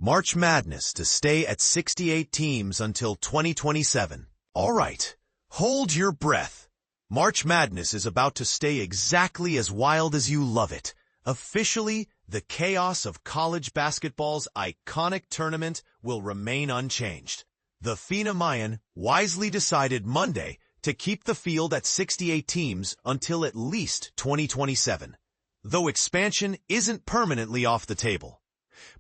March Madness to stay at 68 teams until 2027. All right, hold your breath. March Madness is about to stay exactly as wild as you love it. Officially, the chaos of college basketball's iconic tournament will remain unchanged. The FINA Mayan wisely decided Monday to keep the field at 68 teams until at least 2027, though expansion isn't permanently off the table.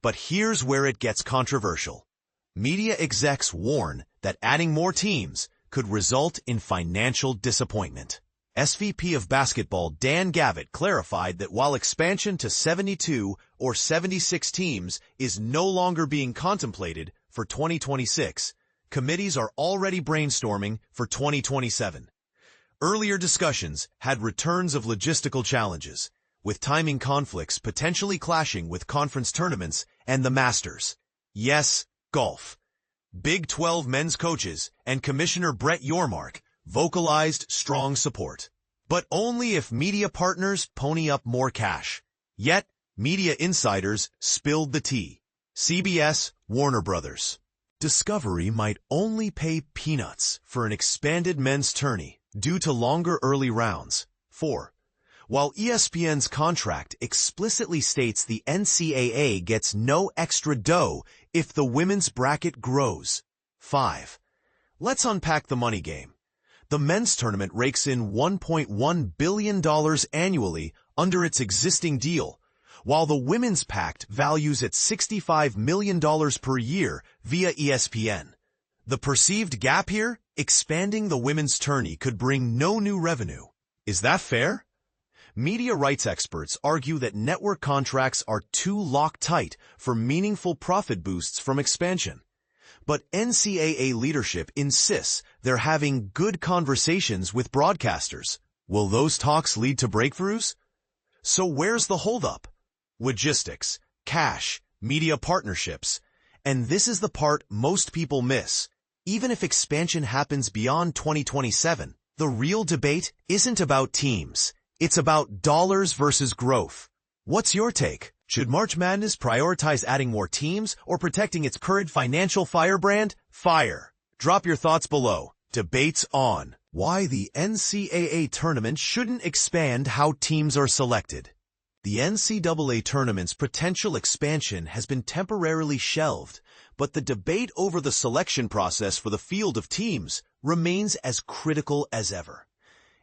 But here's where it gets controversial. Media execs warn that adding more teams could result in financial disappointment. SVP of Basketball Dan Gavitt clarified that while expansion to 72 or 76 teams is no longer being contemplated for 2026, committees are already brainstorming for 2027. Earlier discussions had returns of logistical challenges, with timing conflicts potentially clashing with conference tournaments and the Masters. Yes, golf. Big 12 men's coaches and Commissioner Brett Yormark vocalized strong support, but only if media partners pony up more cash. Yet, media insiders spilled the tea. CBS, Warner Brothers. Discovery might only pay peanuts for an expanded men's tourney due to longer early rounds. 4. While ESPN's contract explicitly states the NCAA gets no extra dough if the women's bracket grows. 5. Let's unpack the money game. The men's tournament rakes in $1.1 billion annually under its existing deal, while the women's pact values at $65 million per year via ESPN. The perceived gap here? Expanding the women's tourney could bring no new revenue. Is that fair? Media rights experts argue that network contracts are too locked-tight for meaningful profit boosts from expansion. But NCAA leadership insists they're having good conversations with broadcasters. Will those talks lead to breakthroughs? So where's the holdup? Logistics, cash, media partnerships. And this is the part most people miss. Even if expansion happens beyond 2027, the real debate isn't about teams. It's about dollars versus growth. What's your take? Should March Madness prioritize adding more teams or protecting its current financial firebrand? Fire. Drop your thoughts below. Debates on. Why the NCAA tournament shouldn't expand how teams are selected. The NCAA tournament's potential expansion has been temporarily shelved, but the debate over the selection process for the field of teams remains as critical as ever.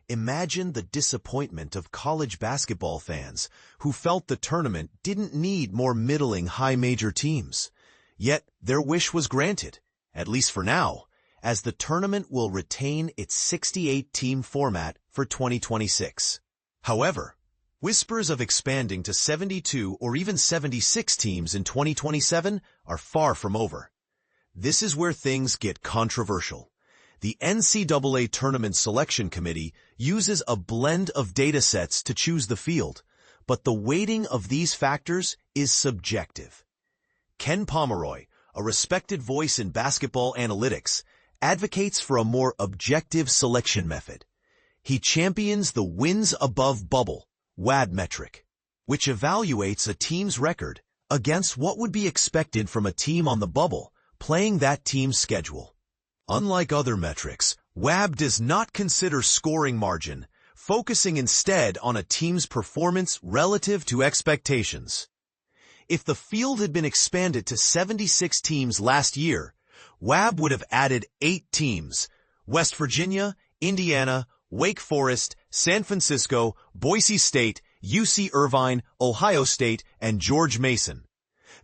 Imagine the disappointment of college basketball fans who felt the tournament didn't need more middling high-major teams. Yet their wish was granted, at least for now, as the tournament will retain its 68-team format for 2026. However, whispers of expanding to 72 or even 76 teams in 2027 are far from over. This is where things get controversial. The NCAA Tournament Selection Committee uses a blend of data sets to choose the field, but the weighting of these factors is subjective. Ken Pomeroy, a respected voice in basketball analytics, advocates for a more objective selection method. He champions the wins above bubble, WAD metric, which evaluates a team's record against what would be expected from a team on the bubble playing that team's schedule. Unlike other metrics, WAB does not consider scoring margin, focusing instead on a team's performance relative to expectations. If the field had been expanded to 76 teams last year, WAB would have added 8 teams: West Virginia, Indiana, Wake Forest, San Francisco, Boise State, UC Irvine, Ohio State, and George Mason.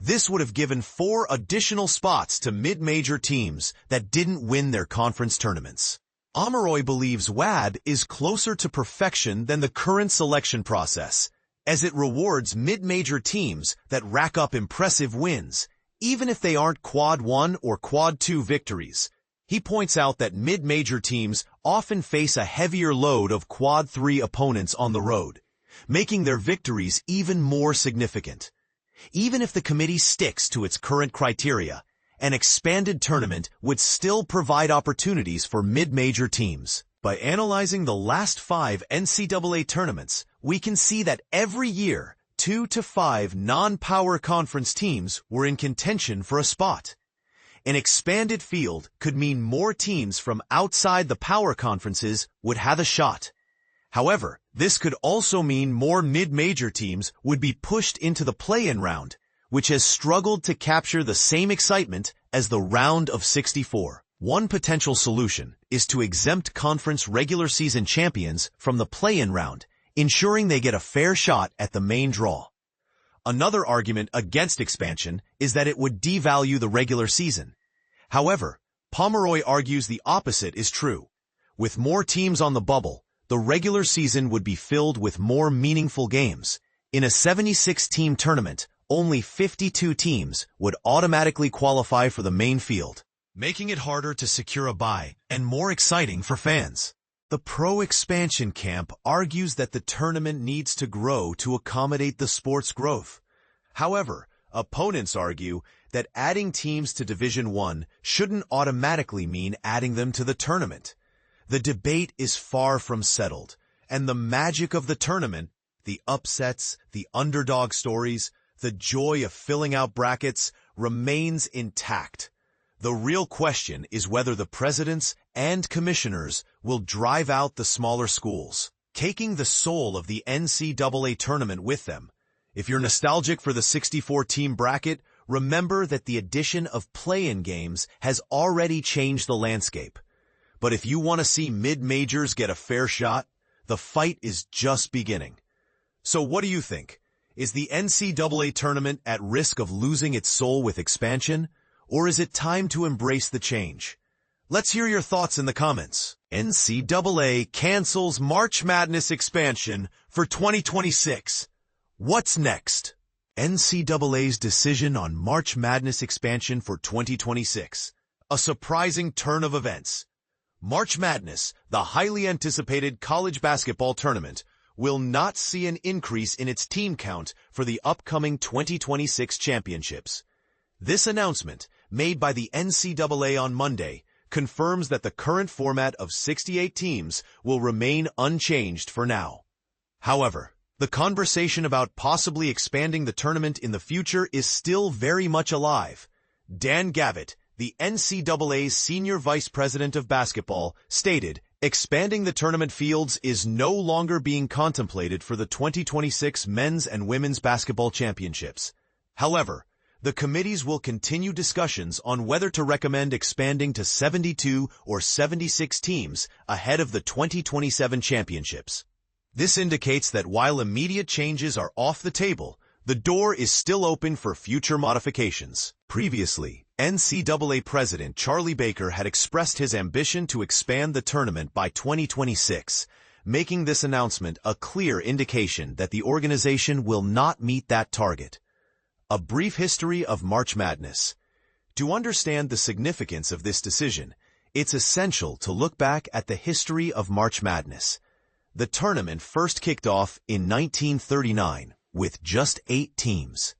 This would have given 4 additional spots to mid-major teams that didn't win their conference tournaments. Pomeroy believes WAB is closer to perfection than the current selection process, as it rewards mid-major teams that rack up impressive wins, even if they aren't Quad 1 or Quad 2 victories. He points out that mid-major teams often face a heavier load of Quad 3 opponents on the road, making their victories even more significant. Even if the committee sticks to its current criteria, an expanded tournament would still provide opportunities for mid-major teams. By analyzing the last 5 NCAA tournaments, we can see that every year, 2 to 5 non-power conference teams were in contention for a spot. An expanded field could mean more teams from outside the power conferences would have a shot. However, this could also mean more mid-major teams would be pushed into the play-in round, which has struggled to capture the same excitement as the round of 64. One potential solution is to exempt conference regular season champions from the play-in round, ensuring they get a fair shot at the main draw. Another argument against expansion is that it would devalue the regular season. However, Pomeroy argues the opposite is true. With more teams on the bubble, the regular season would be filled with more meaningful games. In a 76-team tournament, only 52 teams would automatically qualify for the main field, making it harder to secure a bye and more exciting for fans. The pro-expansion camp argues that the tournament needs to grow to accommodate the sport's growth. However, opponents argue that adding teams to Division I shouldn't automatically mean adding them to the tournament. The debate is far from settled, and the magic of the tournament, the upsets, the underdog stories, the joy of filling out brackets, remains intact. The real question is whether the presidents and commissioners will drive out the smaller schools, taking the soul of the NCAA tournament with them. If you're nostalgic for the 64-team bracket, remember that the addition of play-in games has already changed the landscape. But if you want to see mid-majors get a fair shot, the fight is just beginning. So what do you think? Is the NCAA tournament at risk of losing its soul with expansion? Or is it time to embrace the change? Let's hear your thoughts in the comments. NCAA cancels March Madness expansion for 2026. What's next? NCAA's decision on March Madness expansion for 2026. A surprising turn of events. March Madness, the highly anticipated college basketball tournament, will not see an increase in its team count for the upcoming 2026 championships. This announcement, made by the NCAA on Monday, confirms that the current format of 68 teams will remain unchanged for now. However, the conversation about possibly expanding the tournament in the future is still very much alive. Dan Gavitt, the NCAA's Senior Vice President of Basketball, stated, "Expanding the tournament fields is no longer being contemplated for the 2026 men's and women's basketball championships. However, the committees will continue discussions on whether to recommend expanding to 72 or 76 teams ahead of the 2027 championships." This indicates that while immediate changes are off the table, the door is still open for future modifications. Previously, NCAA President Charlie Baker had expressed his ambition to expand the tournament by 2026, making this announcement a clear indication that the organization will not meet that target. A brief history of March Madness. To understand the significance of this decision, it's essential to look back at the history of March Madness. The tournament first kicked off in 1939 with just 8 teams.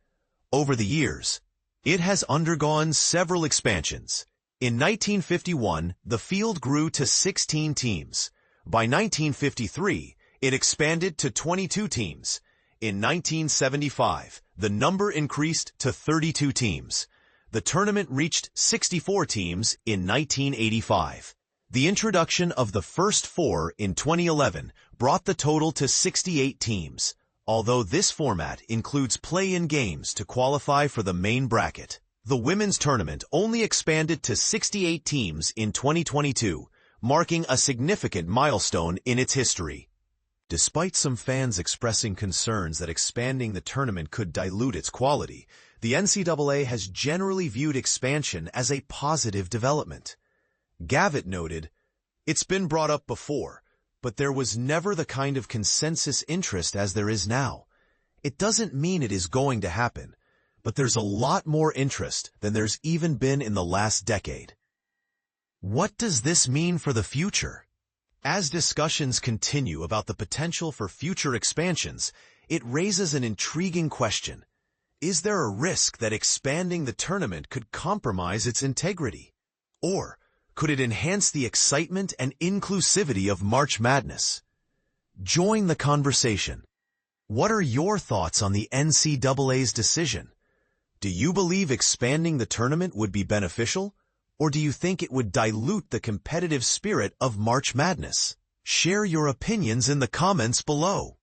Over the years, it has undergone several expansions. In 1951, the field grew to 16 teams. By 1953, it expanded to 22 teams. In 1975, the number increased to 32 teams. The tournament reached 64 teams in 1985. The introduction of the first 4 in 2011 brought the total to 68 teams, although this format includes play-in games to qualify for the main bracket. The women's tournament only expanded to 68 teams in 2022, marking a significant milestone in its history. Despite some fans expressing concerns that expanding the tournament could dilute its quality, the NCAA has generally viewed expansion as a positive development. Gavitt noted, "It's been brought up before, but there was never the kind of consensus interest as there is now. It doesn't mean it is going to happen, but there's a lot more interest than there's even been in the last decade." What does this mean for the future? As discussions continue about the potential for future expansions, it raises an intriguing question. Is there a risk that expanding the tournament could compromise its integrity? Or could it enhance the excitement and inclusivity of March Madness? Join the conversation. What are your thoughts on the NCAA's decision? Do you believe expanding the tournament would be beneficial, or do you think it would dilute the competitive spirit of March Madness? Share your opinions in the comments below.